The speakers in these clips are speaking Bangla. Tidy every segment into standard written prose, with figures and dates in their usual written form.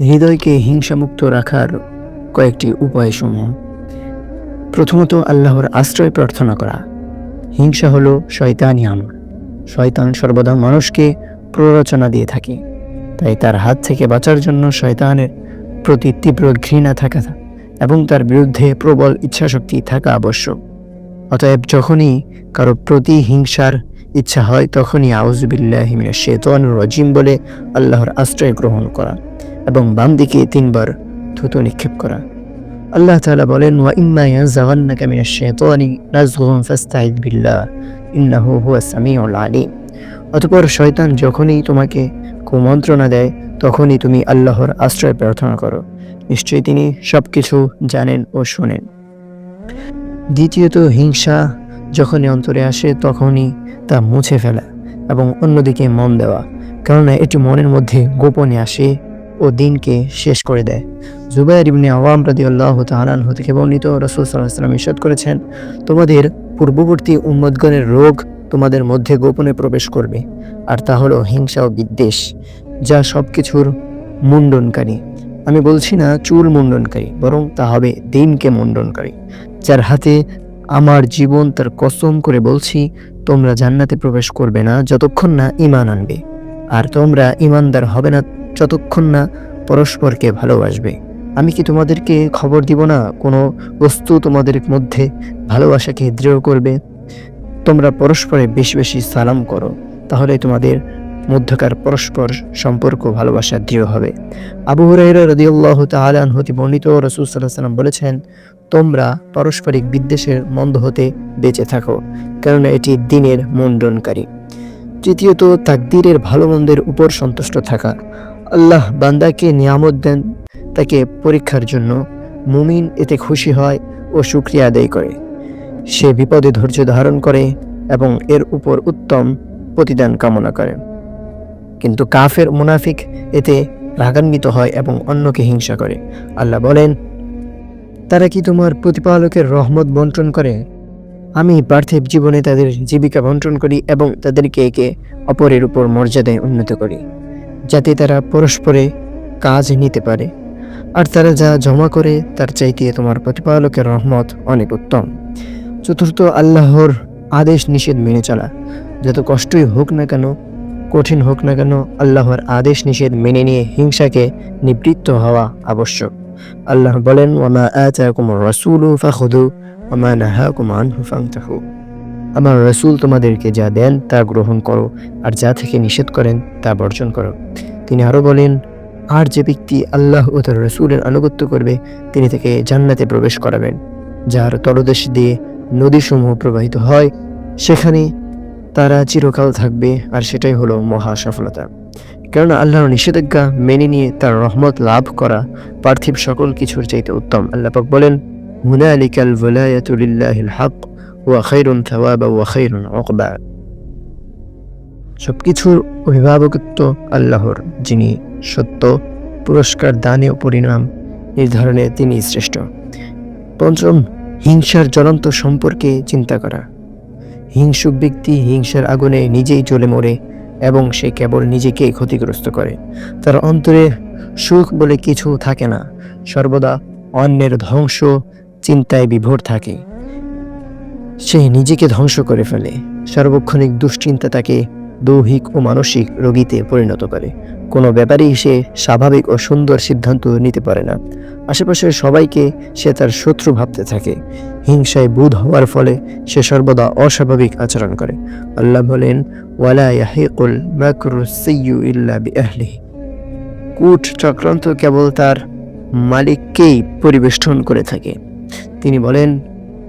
হৃদয়কে হিংসামুক্ত রাখার কয়েকটি উপায়সমূহ। প্রথমত, আল্লাহর আশ্রয় প্রার্থনা করা। হিংসা হলো শয়তানি আমল। শয়তান সর্বদা মানুষকে প্ররোচনা দিয়ে থাকে, তাই তার হাত থেকে বাঁচার জন্য শয়তানের প্রতি তীব্র ঘৃণা থাকা এবং তার বিরুদ্ধে প্রবল ইচ্ছাশক্তি থাকা আবশ্যক। অতএব যখনই কারো প্রতি হিংসার ইচ্ছা হয়, তখনই আউযু বিল্লাহি মিনাশ শাইতানির রাজিম বলে আল্লাহর আশ্রয় গ্রহণ করা এবং বাম দিকে 3 বার থুতু নিক্ষেপ করা। আল্লাহ তাআলা বলেন, ওয়া ইম্মা ইয়ানজাগান্নাকা মিনাশ শাইতানি নাযগুন ফাস্তাইয বিল্লাহ ইন্নাহু হুয়াস সামিউল আলিম। অতঃপর শয়তান যখনই তোমাকে কুমন্ত্রণা দেয়, তখনই তুমি আল্লাহর আশ্রয় প্রার্থনা করো, নিশ্চয়ই তিনি সবকিছু জানেন ও শোনেন। দ্বিতীয়ত, হিংসা যখনই অন্তরে আসে তখনই তা মুছে ফেলা এবং অন্যদিকে মন দেওয়া, কেননা এটি মনের মধ্যে গোপনে আসে ও দিনকে শেষ করে দেয়। জুবাইর ইবনে আওয়াম রাদিয়াল্লাহু তাআলা আনহু থেকে বর্ণিত, রাসূল সাল্লাল্লাহু আলাইহি ওয়াসাল্লাম ইরশাদ করেছেন, তোমাদের পূর্ববর্তী উম্মতগণের রোগ তোমাদের মধ্যে গোপনে প্রবেশ করবে, আর তা হলো হিংসা ও বিদ্বেষ, যা সবকিছুর মুন্ডনকারী। আমি বলছি না চুল মুন্ডনকারী, বরং তা হবে দিনকে মুন্ডনকারী। যার হাতে আমার জীবন, তার কসম করে বলছি, তোমরা জান্নাতে প্রবেশ করবে না যতক্ষণ না ঈমান আনবে, আর তোমরা ঈমানদার হবে না যতক্ষণ না পরস্পরকে ভালোবাসবে। আমি কি তোমাদেরকে খবর দিব না কোনো বস্তু তোমাদের মধ্যে ভালোবাসাকে দৃঢ় করবে? তোমরা পরস্পরে বেশি বেশি সালাম করো, তাহলে তোমাদের মধ্যকার পরস্পর সম্পর্ক ভালোবাসা দৃঢ় হবে। আবু হুরায়রা রাদিয়াল্লাহু তাআলা আনহু হতে বর্ণিত, রাসূল সাল্লাল্লাহু আলাইহি ওয়াসাল্লাম বলেছেন, তোমরা পারস্পরিক বিদ্বেষের মন্দ হতে বেঁচে থাকো, কারণ এটি দিনের মুন্ডনকারী। তৃতীয়ত, তাকদীরের ভালো মন্দের উপর সন্তুষ্ট থাকা। আল্লাহ বান্দাকে নিয়ামত দেন তাকে পরীক্ষার জন্য। মুমিন এতে খুশি হয় ও শুকরিয়া আদায় করে। সে বিপদে ধৈর্য ধারণ করে এবং এর উপর উত্তম প্রতিদান কামনা করে। কিন্তু কাফের মুনাফিক এতে রাগান্বিত হয় এবং অন্যকে হিংসা করে। আল্লাহ বলেন, তারা কি তোমার প্রতিপালকের রহমত বন্টন করে? আমি পার্থিব জীবনে তাদের জীবিকা বন্টন করি এবং তাদেরকে একে অপরের উপর মর্যাদায় উন্নত করি, যাতে তারা পরস্পরে কাজ নিতে পারে। আর তারা যা জমা করে তার চাইতে তোমার প্রতিপালকের রহমত অনেক উত্তম। চতুর্থ, আল্লাহর আদেশ নিষেধ মেনে চলা। যত কষ্টই হোক না কেন, কঠিন হোক না কেন, আল্লাহর আদেশ নিষেধ মেনে নিয়ে হিংসাকে নিবৃত্ত হওয়া আবশ্যক। আল্লাহ বলেন, ওয়ামা আতাকুমুর রাসূলু ফাখুযু ওয়ামা নাহাকুম আনহু ফান্তাহু। আমার রাসূল তোমাদেরকে যা দেন তা গ্রহণ করো, আর যা থেকে নিষেধ করেন তা বর্জন করো। তিনি আরো বলেন, আর যে ব্যক্তি আল্লাহ ও তার রাসূলের আনুগত্য করবে, তিনি তাকে জান্নাতে প্রবেশ করাবেন, যার তলদেশ দিয়ে নদীসমূহ প্রবাহিত হয়, সেখানে তারা চিরকাল থাকবে, আর সেটাই হলো মহা সফলতা। কারণ আল্লাহর নিষেধাজ্ঞা মেনে নিয়ে তার রহমত লাভ করা পার্থিব সকল কিছুর চাইতে উত্তম। আল্লাহ পাক বলেন, হুনালিকাল ওয়ালায়াতু লিল্লাহিল হক ওয়া খায়রুন থাওয়াবা ওয়া খায়রুন উকবা। সবকিছুর অভিভাবকত্ব আল্লাহর, যিনি সত্য, পুরস্কার দানে ও পরিণাম নির্ধারণে তিনি শ্রেষ্ঠ। পঞ্চম, হিংসার জ্বলন্ত সম্পর্কে চিন্তা করা। হিংসুক ব্যক্তি হিংসার আগুনে নিজেই জ্বলে মরে এবং সে কেবল নিজেকেই ক্ষতিগ্রস্ত করে। তার অন্তরে সুখ বলে কিছু থাকে না, সর্বদা অন্যের ধ্বংস চিন্তায় বিভোর থাকে। সে নিজেকে ধ্বংস করে ফেলে। সার্বক্ষণিক দুশ্চিন্তা তাকে দৈহিক ও মানসিক রোগীতে পরিণত করে। কোনো ব্যাপারেই সে স্বাভাবিক ও সুন্দর সিদ্ধান্ত নিতে পারে না। আশেপাশের সবাইকে সে তার শত্রু ভাবতে থাকে। হিংসায় বুঁদ হওয়ার ফলে সে সর্বদা অস্বাভাবিক আচরণ করে। আল্লাহ বলেন, ওয়ালা ইয়াহিকুল মাকরুস সাইয়্যু ইল্লা বিআহলিহি। কূট চক্রান্ত কেবল তার মালিককেই পরিবেষ্টন করে থাকে। তিনি বলেন,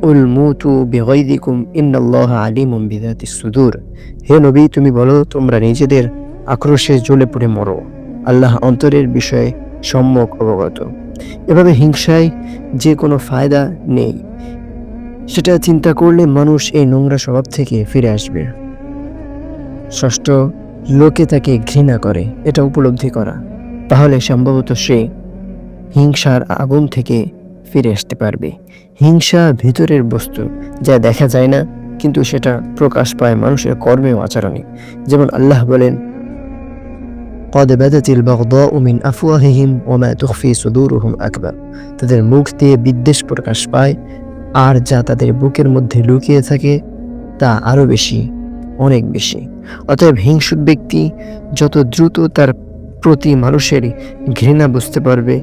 উল মুতু বিগাইযিকুম ইন্নাল্লাহা আলিমুম বিযাতিস সুদূর। হে নবী, তুমি বলো, তোমরা নিজেদের আক্রোশে জ্বলে পড়ে মরো, আল্লাহ অন্তরের বিষয়ে সম্যক অবগত। এভাবে হিংসায় যে কোনো ফায়দা নেই, সেটা চিন্তা করলে মানুষ এই নোংরা স্বভাব থেকে ফিরে আসবে। ষষ্ঠ, লোকে তাকে ঘৃণা করে এটা উপলব্ধি করা, তাহলে সম্ভবত সে হিংসার আগুন থেকে ফিরে আসতে পারবে। হিংসা ভিতরের বস্তু, যা দেখা যায় না, কিন্তু সেটা প্রকাশ পায় মানুষের কর্মে ও আচরণে। যেমন আল্লাহ বলেন, قد بدت البغضاء من أفواههم وما تخفي صدورهم أكبر। তাদের মুখ দিয়ে বিদ্বেষ প্রকাশ পায়, আর যা তাদের বুকের মধ্যে লুকিয়ে থাকে তা আরো বেশি, অনেক বেশি। অতএব হিংসুক ব্যক্তি যত দ্রুত তার প্রতি মানুষের ঘৃণা বুঝতে পারবে,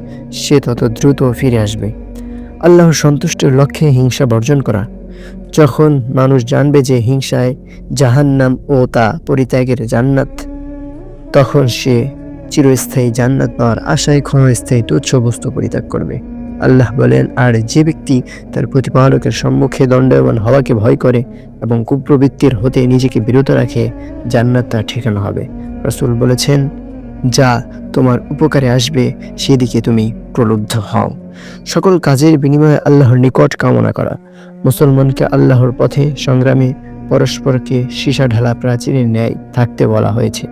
সে তত দ্রুত ফিরে আসবে। আল্লাহর সন্তুষ্টির লক্ষ্যে হিংসা বর্জন করা। যখন মানুষ জানবে যে হিংসায় জাহান্নাম ও তা পরিত্যাগের জান্নাত, তখন সে চিরস্থায়ী জান্নাত পাওয়ার আশায় ক্ষণস্থায়ী তুচ্ছ বস্তু পরিত্যাগ করবে। আল্লাহ বলেন, আর যে ব্যক্তি তার প্রতিপালকের সম্মুখে দণ্ডায়মান হওয়াকে ভয় করে এবং কুপ্রবৃত্তির হতে নিজেকে বিরত রাখে, জান্নাত তার ঠিকানা হবে। রাসূল বলেছেন, যা তোমার উপকারে আসবে সেদিকে তুমি প্রলুব্ধ হও। সকল কাজের বিনিময়ে আল্লাহর নিকট কামনা করা। মুসলমানকে আল্লাহর পথে সংগ্রামে পরস্পরকে সীসা ঢালা প্রাচীরের ন্যায় থাকতে বলা হয়েছে।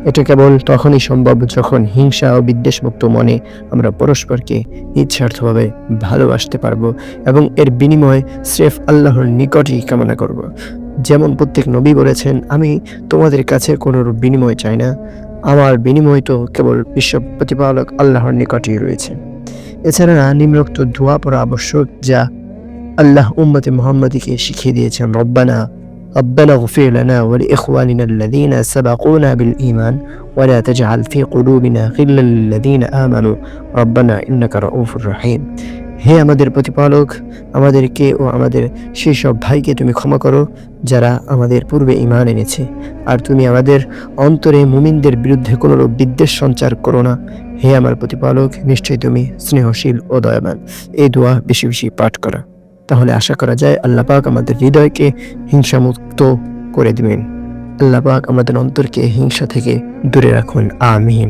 এটা কেবল তখনই সম্ভব যখন হিংসা ও বিদ্বেষমুক্ত মনে আমরা পরস্পরকে নিঃস্বার্থভাবে ভালোবাসতে পারবো এবং এর বিনিময়ে স্রেফ আল্লাহর নিকটই কামনা করব। যেমন প্রত্যেক নবী বলেছেন, আমি তোমাদের কাছে কোনো বিনিময় চাই না, আমার বিনিময় তো কেবল বিশ্ব প্রতিপালক আল্লাহর নিকটই রয়েছে। এছাড়া নিম্নোক্ত দোয়া পড়া আবশ্যক, যা আল্লাহ উম্মতে মুহাম্মাদীকে শিখিয়ে দিয়েছেন। রব্বানা اغفر لنا ولإخواننا الذين سبقونا بالإيمان ولا تجعل في قلوبنا غلا للذين آمنوا ربنا إنك رؤوف رحيم। হে আমাদের প্রতিপালক, আমাদেরকে ও আমাদের সেই সব ভাইকে তুমি ক্ষমা করো যারা আমাদের পূর্বে ঈমান এনেছে, আর তুমি আমাদের অন্তরে মুমিনদের বিরুদ্ধে কোনো বিদ্বেষ সঞ্চার করো না। হে আমার প্রতিপালক, নিশ্চয়ই তুমি স্নেহশীল ও দয়াবান। এই দোয়া বেশি বেশি পাঠ করা। তাহলে আশা করা যায় আল্লাহ পাক আমাদের হৃদয়কে হিংসামুক্ত করে দিবেন। আল্লাহ পাক আমাদের অন্তরকে হিংসা থেকে দূরে রাখুন। আমিন।